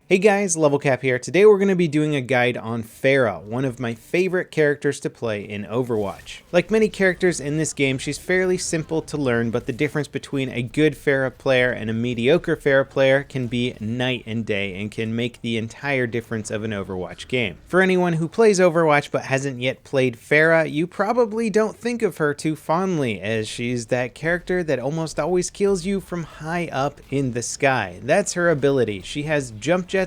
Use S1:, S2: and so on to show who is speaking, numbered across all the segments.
S1: Hey guys, LevelCap here. Today we're going to be doing a guide on Pharah, one of my favorite characters to play in Overwatch. Like many characters in this game, she's fairly simple to learn, but the difference between a good Pharah player and a mediocre Pharah player can be night and day and can make the entire difference of an Overwatch game. For anyone who plays Overwatch but hasn't yet played Pharah, you probably don't think of her too fondly, as she's that character that almost always kills you from high up in the sky. That's her ability. She has jump jets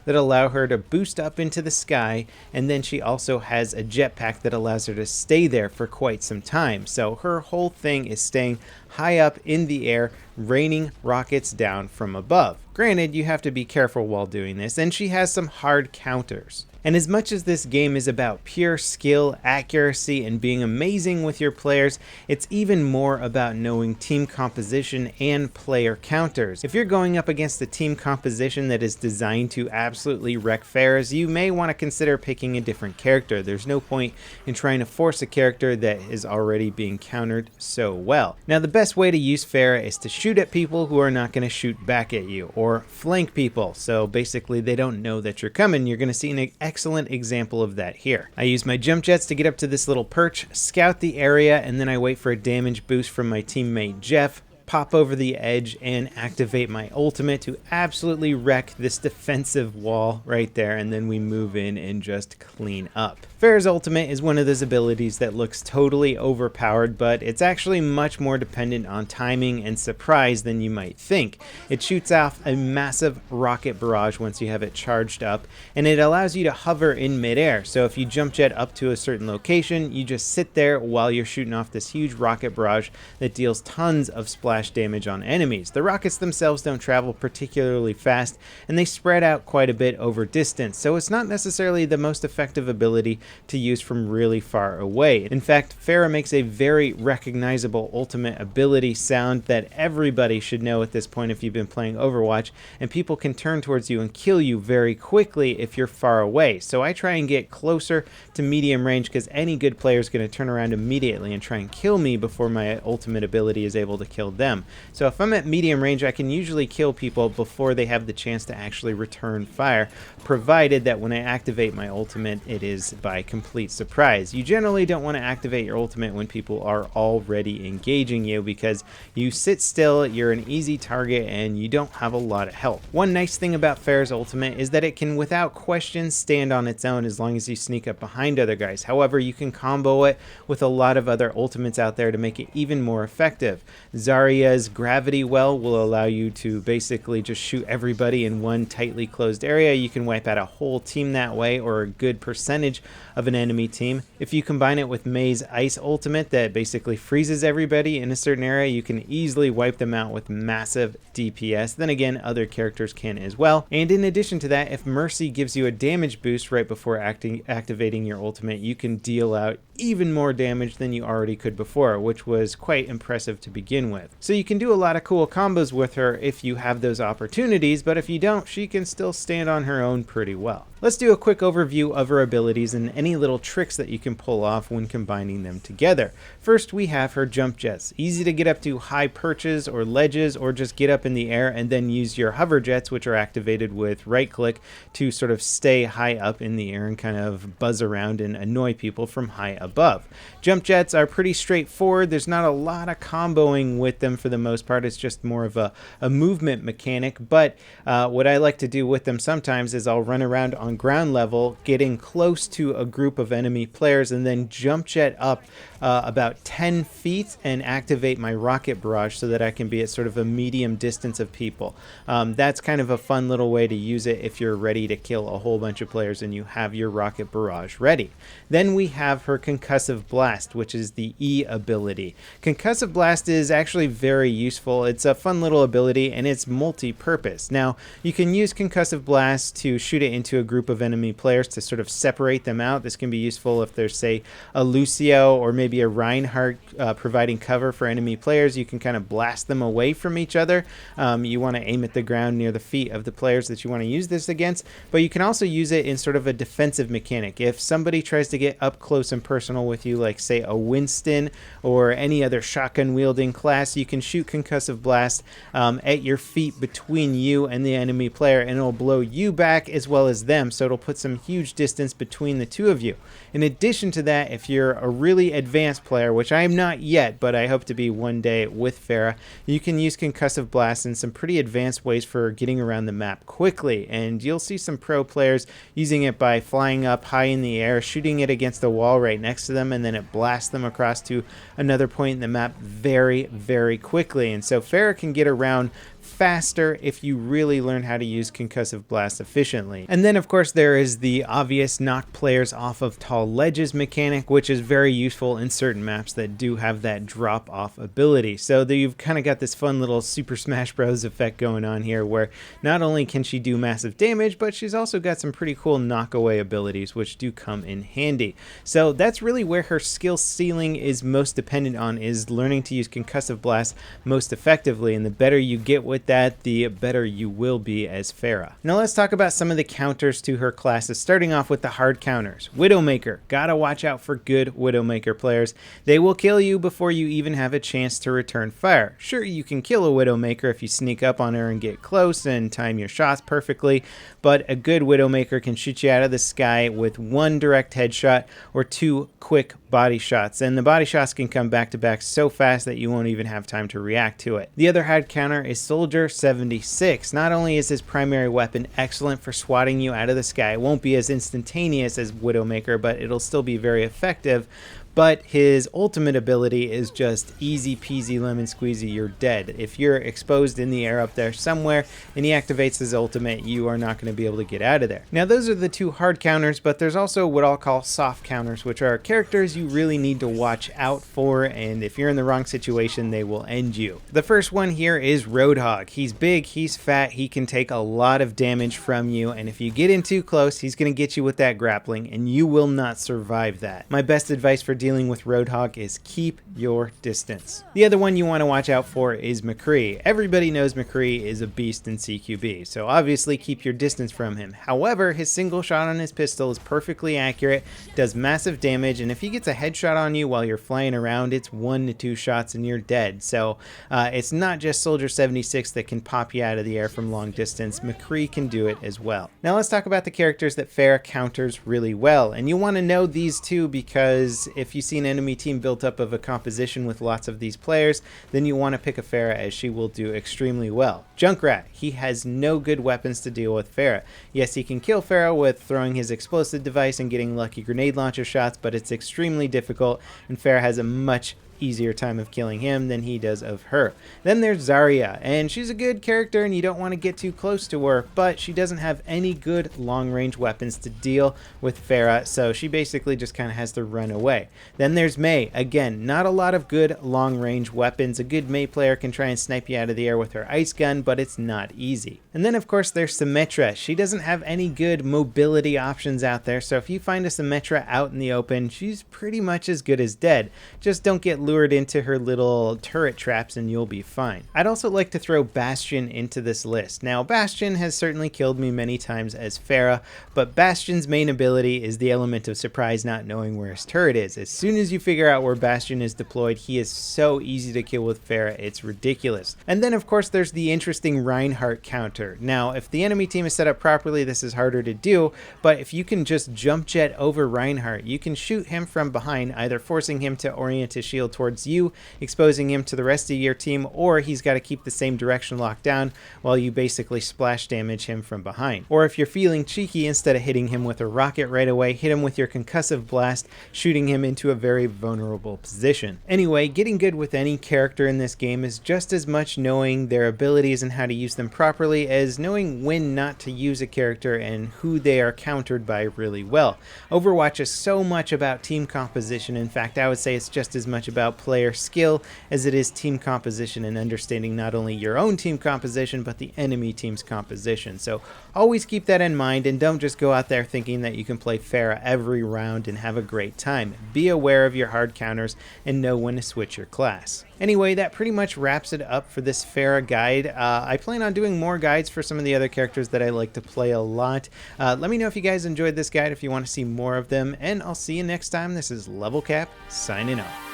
S1: that allow her to boost up into the sky, and then she also has a jetpack that allows her to stay there for quite some time. So her whole thing is staying high up in the air, raining rockets down from above. Granted, you have to be careful while doing this, and she has some hard counters. And as much as this game is about pure skill, accuracy, and being amazing with your players, it's even more about knowing team composition and player counters. If you're going up against a team composition that is designed to absolutely wreck Pharahs, you may want to consider picking a different character. There's no point in trying to force a character that is already being countered so well. Now, the best way to use Pharah is to shoot at people who are not going to shoot back at you, or flank people, so basically they don't know that you're coming. You're going to see an excellent example of that here. I use my jump jets to get up to this little perch, scout the area, and then I wait for a damage boost from my teammate Jeff, pop over the edge, and activate my ultimate to absolutely wreck this defensive wall right there, and then we move in and just clean up. Pharah's ultimate is one of those abilities that looks totally overpowered, but it's actually much more dependent on timing and surprise than you might think. It shoots off a massive rocket barrage once you have it charged up, and it allows you to hover in midair. So if you jump jet up to a certain location, you just sit there while you're shooting off this huge rocket barrage that deals tons of splash damage on enemies. The rockets themselves don't travel particularly fast, and they spread out quite a bit over distance, so it's not necessarily the most effective ability to use from really far away. In fact, Pharah makes a very recognizable ultimate ability sound that everybody should know at this point if you've been playing Overwatch, and people can turn towards you and kill you very quickly if you're far away. So I try and get closer to medium range, because any good player is going to turn around immediately and try and kill me before my ultimate ability is able to kill them. So if I'm at medium range, I can usually kill people before they have the chance to actually return fire, provided that when I activate my ultimate, it is by complete surprise. You generally don't want to activate your ultimate when people are already engaging you, because you sit still, you're an easy target, and you don't have a lot of health. One nice thing about Pharah's ultimate is that it can without question stand on its own as long as you sneak up behind other guys. However, you can combo it with a lot of other ultimates out there to make it even more effective. Zarya's gravity well will allow you to basically just shoot everybody in one tightly closed area. You can wipe out a whole team that way, or a good percentage of an enemy team. If you combine it with Mei's ice ultimate that basically freezes everybody in a certain area, you can easily wipe them out with massive DPS. Then again, other characters can as well. And in addition to that, if Mercy gives you a damage boost right before activating your ultimate, you can deal out even more damage than you already could before, which was quite impressive to begin with. So you can do a lot of cool combos with her if you have those opportunities, but if you don't, she can still stand on her own pretty well. Let's do a quick overview of her abilities and any little tricks that you can pull off when combining them together. First, we have her jump jets. Easy to get up to high perches or ledges, or just get up in the air and then use your hover jets, which are activated with right click, to sort of stay high up in the air and kind of buzz around and annoy people from high above. Jump jets are pretty straightforward. There's not a lot of comboing with them for the most part. It's just more of a movement mechanic, but what I like to do with them sometimes is I'll run around on ground level, getting close to a group of enemy players, and then jump jet up about 10 feet and activate my rocket barrage so that I can be at sort of a medium distance of people. That's kind of a fun little way to use it if you're ready to kill a whole bunch of players and you have your rocket barrage ready. Then we have her concussive blast, which is the E ability. Concussive blast is actually very useful. It's a fun little ability, and it's multi-purpose. Now, you can use concussive blast to shoot it into a group of enemy players to sort of separate them out. This can be useful if there's, say, a Lucio or maybe a Reinhardt providing cover for enemy players. You can kind of blast them away from each other. You want to aim at the ground near the feet of the players that you want to use this against, but you can also use it in sort of a defensive mechanic. If somebody tries to get up close and personal personal with you, like say a Winston or any other shotgun wielding class, you can shoot concussive blast at your feet between you and the enemy player, and it'll blow you back as well as them, so it'll put some huge distance between the two of you. In addition to that, if you're a really advanced player, which I am not yet, but I hope to be one day with Pharah, you can use concussive blast in some pretty advanced ways for getting around the map quickly, and you'll see some pro players using it by flying up high in the air, shooting it against the wall right next to them, and then it blasts them across to another point in the map very, very quickly. And so Pharah can get around faster if you really learn how to use concussive blast efficiently. And then of course there is the obvious knock players off of tall ledges mechanic, which is very useful in certain maps that do have that drop off ability. So that you've kind of got this fun little Super Smash Bros effect going on here, where not only can she do massive damage, but she's also got some pretty cool knockaway abilities which do come in handy. So that's really where her skill ceiling is most dependent on, is learning to use concussive blast most effectively, and the better you get with that, the better you will be as Pharah. Now let's talk about some of the counters to her classes, starting off with the hard counters. Widowmaker. Gotta watch out for good Widowmaker players. They will kill you before you even have a chance to return fire. Sure, you can kill a Widowmaker if you sneak up on her and get close and time your shots perfectly, but a good Widowmaker can shoot you out of the sky with one direct headshot or two quick body shots, and the body shots can come back to back so fast that you won't even have time to react to it. The other hard counter is Soldier 76. Not only is his primary weapon excellent for swatting you out of the sky, it won't be as instantaneous as Widowmaker, but it'll still be very effective. But his ultimate ability is just easy peasy lemon squeezy, you're dead. If you're exposed in the air up there somewhere and he activates his ultimate, you are not going to be able to get out of there. Now those are the two hard counters, but there's also what I'll call soft counters, which are characters you really need to watch out for, and if you're in the wrong situation, they will end you. The first one here is Roadhog. He's big, he's fat, he can take a lot of damage from you, and if you get in too close, he's going to get you with that grappling, and you will not survive that. My best advice for dealing with Roadhog is keep your distance. The other one you want to watch out for is McCree. Everybody knows McCree is a beast in CQB, so obviously keep your distance from him. However, his single shot on his pistol is perfectly accurate, does massive damage, and if he gets a headshot on you while you're flying around, it's 1 to 2 shots and you're dead. So it's not just Soldier 76 that can pop you out of the air from long distance. McCree can do it as well. Now let's talk about the characters that Pharah counters really well, and you want to know these two because if you see an enemy team built up of a composition with lots of these players, then you want to pick a Pharah, as she will do extremely well. Junkrat. He has no good weapons to deal with Pharah. Yes, he can kill Pharah with throwing his explosive device and getting lucky grenade launcher shots, but it's extremely difficult, and Pharah has a much easier time of killing him than he does of her. Then there's Zarya, and she's a good character and you don't want to get too close to her, but she doesn't have any good long-range weapons to deal with Pharah, so she basically just kind of has to run away. Then there's Mei. Again, not a lot of good long-range weapons. A good Mei player can try and snipe you out of the air with her ice gun, but it's not easy. And then of course there's Symmetra. She doesn't have any good mobility options out there, so if you find a Symmetra out in the open, she's pretty much as good as dead. Just don't get lured into her little turret traps and you'll be fine. I'd also like to throw Bastion into this list. Now Bastion has certainly killed me many times as Pharah, but Bastion's main ability is the element of surprise, not knowing where his turret is. As soon as you figure out where Bastion is deployed, he is so easy to kill with Pharah, it's ridiculous. And then of course there's the interesting Reinhardt counter. Now if the enemy team is set up properly, this is harder to do, but if you can just jump jet over Reinhardt, you can shoot him from behind, either forcing him to orient his shield towards you, exposing him to the rest of your team, or he's got to keep the same direction locked down while you basically splash damage him from behind. Or if you're feeling cheeky, instead of hitting him with a rocket right away, hit him with your concussive blast, shooting him into a very vulnerable position. Anyway, getting good with any character in this game is just as much knowing their abilities and how to use them properly as knowing when not to use a character and who they are countered by really well. Overwatch is so much about team composition. In fact, I would say it's just as much about about player skill as it is team composition and understanding not only your own team composition but the enemy team's composition. So always keep that in mind and don't just go out there thinking that you can play Pharah every round and have a great time. Be aware of your hard counters and know when to switch your class. Anyway, that pretty much wraps it up for this Pharah guide. I plan on doing more guides for some of the other characters that I like to play a lot. Let me know if you guys enjoyed this guide, if you want to see more of them, and I'll see you next time. This is LevelCap signing off.